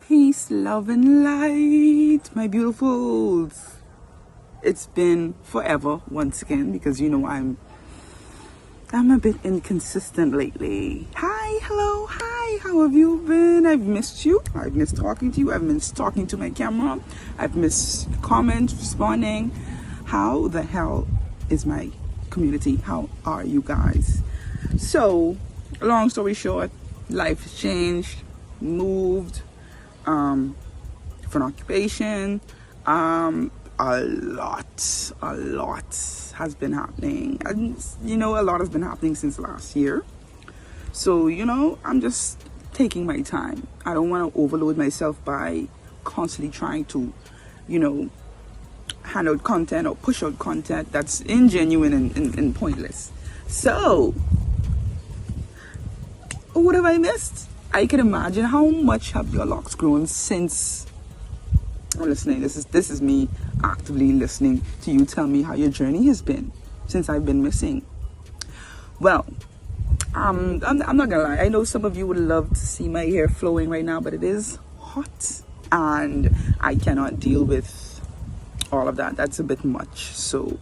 Peace, love, and light, my beautifuls. It's been forever once again because you know I'm a bit inconsistent lately. Hi, hello, hi, how have you been? I've missed you. I've missed talking to you. I've missed talking to my camera. I've missed comments, responding. How the hell is my community? How are you guys? So, long story short, life has changed, moved, for an occupation. A lot has been happening, and a lot has been happening since last year. So I'm just taking my time. I don't want to overload myself by constantly trying to hand out content or push out content that's ingenuine and pointless. So what have I missed? I can imagine how much have your locks grown since I'm listening. This is me actively listening to you tell me how your journey has been since I've been missing. Well, I'm not gonna lie. I know some of you would love to see my hair flowing right now, but it is hot and I cannot deal with all of that. That's a bit much. So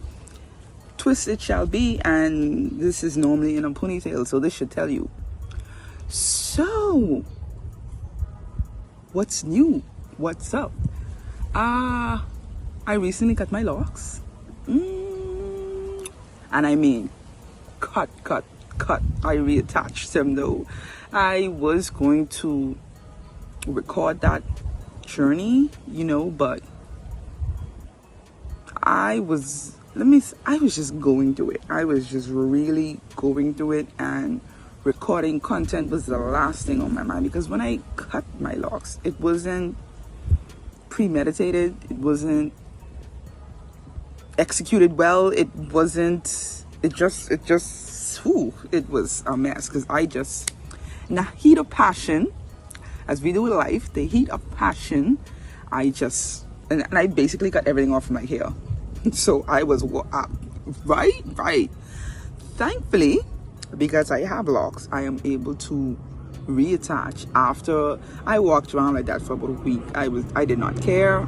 twist it shall be, and this is normally in a ponytail, so this should tell you. So what's new? What's up? I recently cut my locks. And I mean cut. I reattached them though. I was going to record that journey, but I was just going through it. I was just really going through it, and recording content was the last thing on my mind, because when I cut my locks, it wasn't premeditated, it wasn't executed well, it was a mess, because in the heat of passion, as we do in life, the heat of passion, and I basically cut everything off my hair. So I was right. Thankfully, because I have locks, I am able to reattach. After I walked around like that for about a week, I did not care.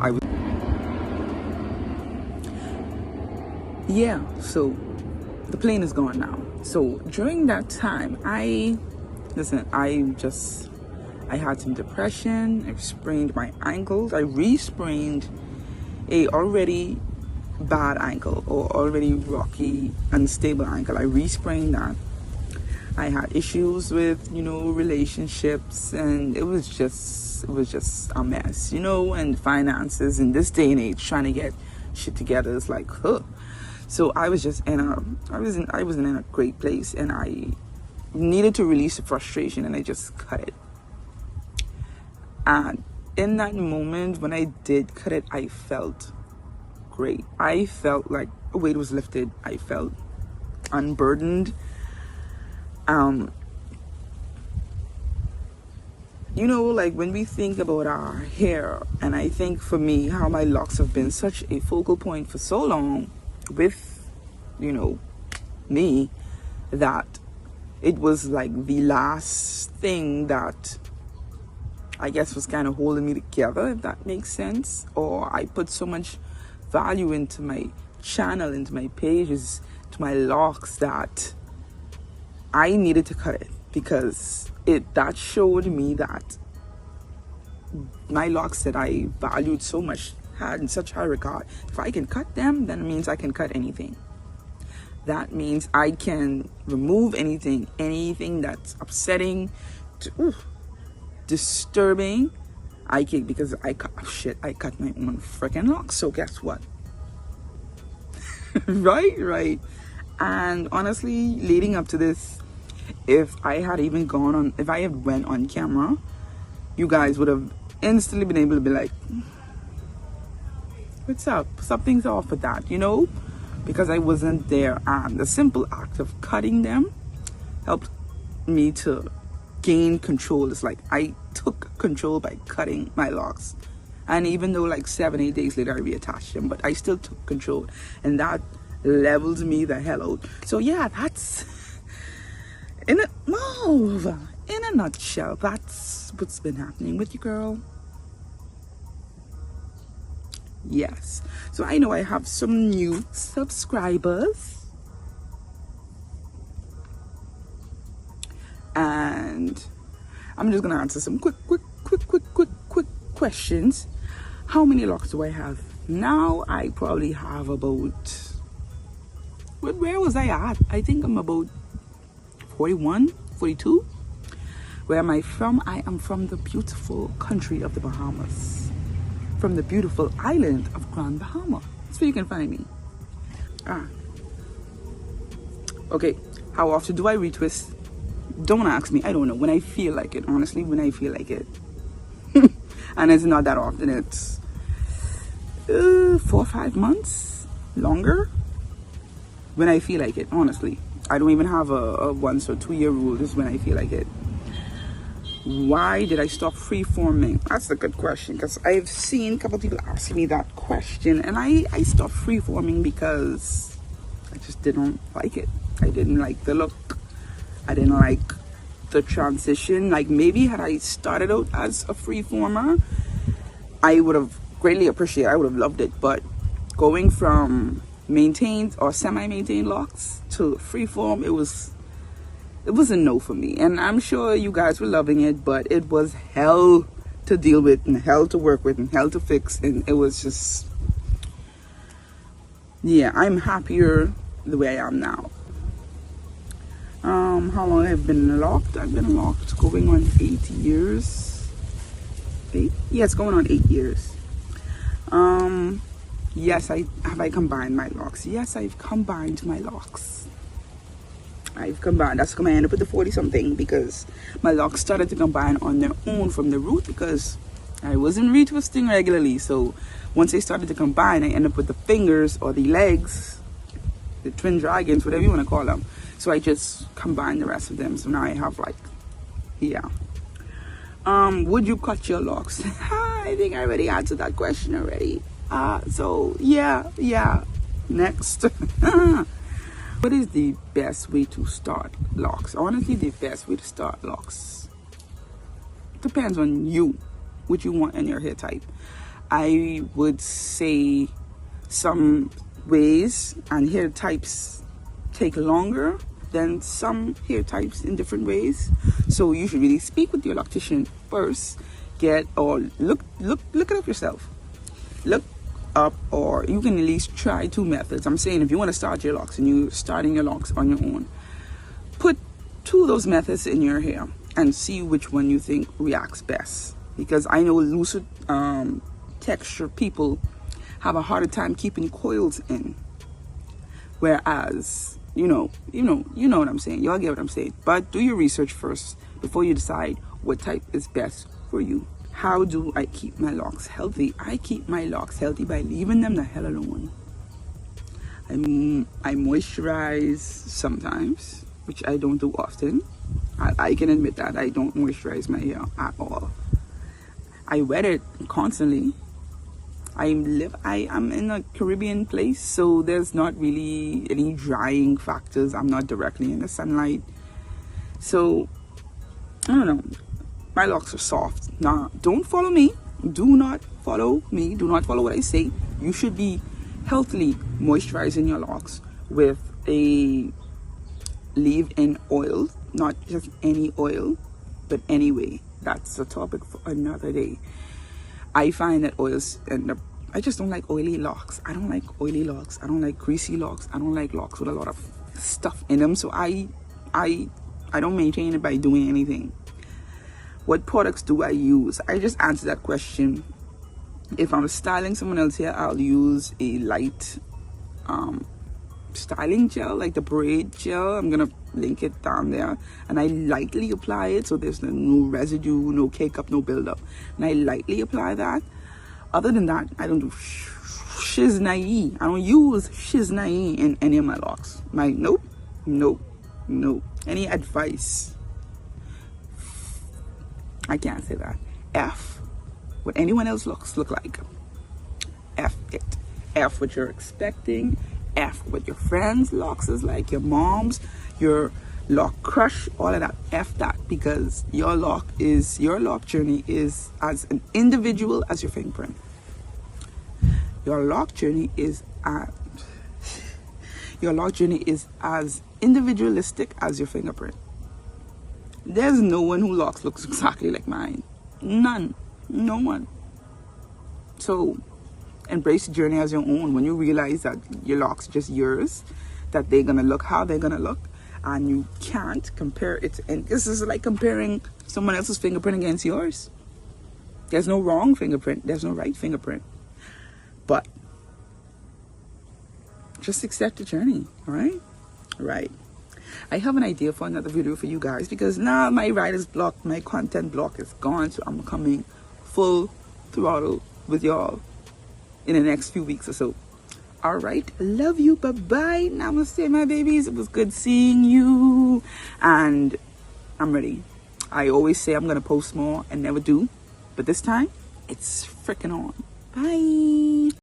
So the plane is gone now. So during that time, I had some depression. I sprained my ankles. I re-sprained a already bad ankle, or already rocky, unstable ankle. I re-sprained that. I had issues with, relationships, and it was just a mess, and finances in this day and age, trying to get shit together is like, huh. So I wasn't in a great place, and I needed to release the frustration, and I just cut it. And in that moment, when I did cut it, I felt great. I felt like a weight was lifted. I felt unburdened. Like when we think about our hair, and I think for me, how my locks have been such a focal point for so long with, me, that it was like the last thing that I guess was kind of holding me together, if that makes sense. Or I put so much value into my channel, into my pages, to my locks, that I needed to cut it, because that showed me that my locks that I valued so much, had in such high regard. If I can cut them, then it means I can cut anything. That means I can remove anything that's upsetting, disturbing. I can, because I cut my own freaking locks. So guess what? right. And honestly, leading up to this, if I had went on camera, you guys would have instantly been able to be like, what's up? Something's off with that, because I wasn't there. And the simple act of cutting them helped me to gain control. It's like I took control by cutting my locks. And even though like 7-8 days later I reattached them, but I still took control, and that leveled me the hell out. So yeah, that's in a nutshell, that's what's been happening with you, girl. Yes. So I know I have some new subscribers. And I'm just going to answer some quick questions. How many locks do I have? Now I probably have about, where was I at? I think I'm about 41, 42. Where am I from? I am from the beautiful country of the Bahamas. From the beautiful island of Grand Bahama. That's where you can find me. Okay, how often do I retwist? Don't ask me. I don't know. When I feel like it, honestly, when I feel like it. And it's not that often. It's 4 or 5 months longer. When I feel like it, honestly. I don't even have a 1 or 2 year rule. This is when I feel like it. Why did I stop freeforming? That's a good question, because I've seen a couple of people asking me that question, and I stopped freeforming because I just didn't like it. I didn't like the look. I didn't like the transition. Like, maybe had I started out as a freeformer, I would have greatly appreciated. I would have loved it. But going from maintained or semi-maintained locks to freeform, it was a no for me. And I'm sure you guys were loving it, but it was hell to deal with and hell to work with and hell to fix. And it was just, yeah, I'm happier the way I am now. How long I've been locked? I've been locked going on 8 years. 8? Yeah, it's going on 8 years. Yes, I combined my locks. Yes, I've combined my locks. That's come I ended up with the 40 something, because my locks started to combine on their own from the root, because I wasn't retwisting regularly. So once they started to combine, I ended up with the fingers or the legs, the twin dragons, whatever you want to call them. So I just combined the rest of them. So now I have, like, yeah. Would you cut your locks? I think I already answered that question already. So yeah. Next. What is the best way to start locks? Honestly, the best way to start locks depends on you, what you want in your hair type. I would say some ways and hair types take longer than some hair types in different ways. So you should really speak with your loctician first. Look it up yourself. Look up, or you can at least try 2 methods. I'm saying, if you want to start your locks and you're starting your locks on your own, put 2 of those methods in your hair and see which one you think reacts best. Because I know looser texture people have a harder time keeping coils in, whereas you know what I'm saying. Y'all get what I'm saying. But do your research first before you decide what type is best for you. How do I keep my locks healthy? I keep my locks healthy by leaving them the hell alone. I moisturize sometimes, which I don't do often. I can admit that I don't moisturize my hair at all. I wet it constantly. I am in a Caribbean place, so there's not really any drying factors. I'm not directly in the sunlight. So, I don't know. My locks are soft. Now, don't follow me. Do not follow me. Do not follow what I say. You should be healthily moisturizing your locks with a leave-in oil. Not just any oil, but anyway. That's a topic for another day. I find that oils end up, I just don't like oily locks. I don't like oily locks. I don't like greasy locks. I don't like locks with a lot of stuff in them. So I don't maintain it by doing anything. What products do I use? I just answered that question. If I'm styling someone else here, I'll use a light styling gel, like the braid gel. I'm gonna link it down there, and I lightly apply it so there's no residue, no cake up, no buildup, and I lightly apply that. Other than that, I don't do shiznai. I don't use shiznai in any of my locks. Nope. Any advice? I can't say that. F what anyone else looks look like. F it. F what you're expecting. F what your friends' locks is like, your mom's, your lock crush, all of that. F that, because your lock journey is as an individual as your fingerprint. Your lock journey is your lock journey is as individualistic as your fingerprint. There's no one who locks looks exactly like mine. None. No one. So embrace the journey as your own. When you realize that your locks just yours, that they're gonna look how they're gonna look, and you can't compare it. And this is like comparing someone else's fingerprint against yours. There's no wrong fingerprint. There's no right fingerprint. But just accept the journey, all right? Right. I have an idea for another video for you guys, because now my writer's block, my content block is gone. So I'm coming full throttle with y'all in the next few weeks or so. All right. Love you. Bye-bye. Namaste, my babies. It was good seeing you. And I'm ready. I always say I'm going to post more and never do. But this time, it's freaking on. Bye.